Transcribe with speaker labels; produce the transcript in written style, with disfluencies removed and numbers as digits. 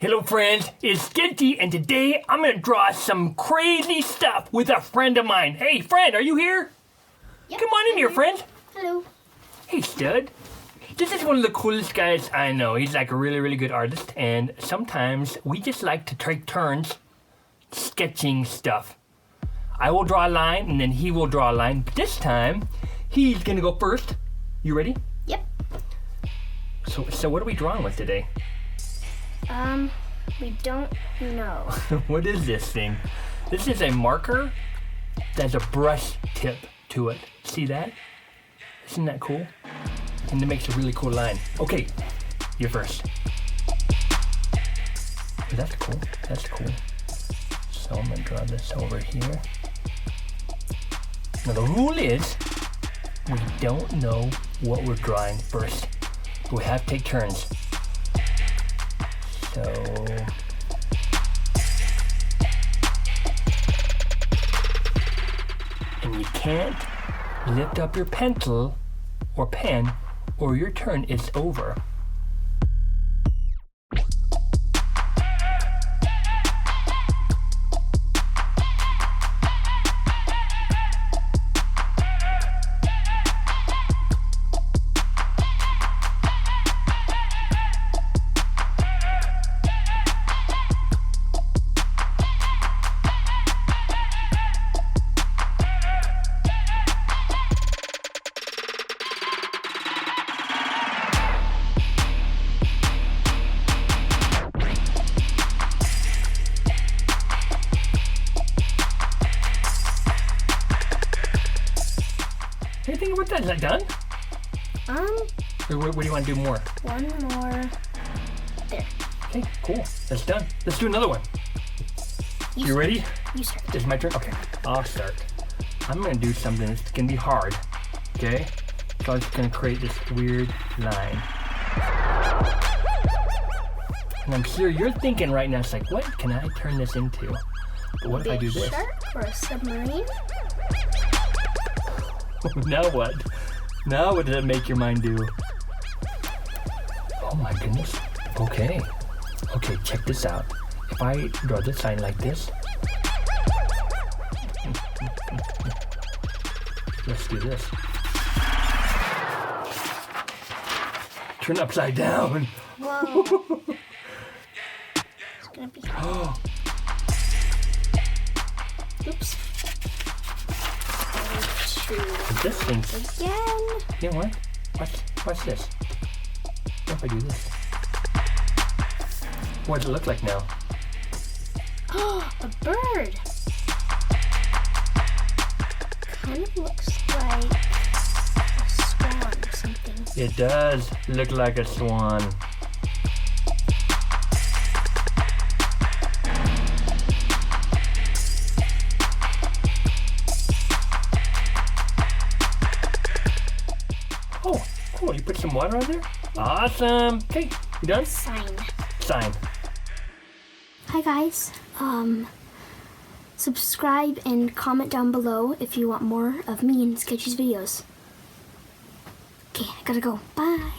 Speaker 1: Hello friends, it's Sketchy, and today I'm gonna draw some crazy stuff with a friend of mine. Hey friend, are you here?
Speaker 2: Yep,
Speaker 1: Come on in here, friend.
Speaker 2: Hello.
Speaker 1: Hey stud. This is one of the coolest guys I know. He's like a really good artist, and sometimes we just like to take turns sketching stuff. I will draw a line and then he will draw a line. But this time, he's gonna go first. You ready?
Speaker 2: Yep.
Speaker 1: So what are we drawing with today?
Speaker 2: We don't know.
Speaker 1: What is this thing? This is a marker that's a brush tip to it. See that? Isn't that cool? And it makes a really cool line. Okay, you're first. Oh, that's cool. That's cool. So I'm gonna draw this over here. Now the rule is, we don't know what we're drawing first. We have to take turns. So, and you can't lift up your pencil or pen or your turn is over. Anything about that? Is that done? Or what do you want to do more?
Speaker 2: One more. There.
Speaker 1: Okay, cool. That's done. Let's do another one. You ready?
Speaker 2: You start.
Speaker 1: It's my turn? Okay, I'll start. I'm gonna do something that's gonna be hard. Okay? So I'm just gonna create this weird line. And I'm sure you're thinking right now, it's like, what can I turn this into? But what if I do this?
Speaker 2: A shark or a submarine?
Speaker 1: Now what? Now what does it make your mind do? Oh my goodness. Okay. Okay, check this out. If I draw this line like this. Let's do this. Turn upside down.
Speaker 2: Whoa. It's gonna be hard. Oops.
Speaker 1: This thing.
Speaker 2: Again.
Speaker 1: You know what? Watch this. What if I do this? What does it look like now?
Speaker 2: A bird. Kind of looks like a swan or something.
Speaker 1: It does look like a swan. Oh, cool. You put some water on there? Awesome. Okay, you done?
Speaker 2: Sign.
Speaker 1: Sign.
Speaker 2: Hi guys. Subscribe and comment down below if you want more of me and Sketchy's videos. Okay, I gotta go. Bye.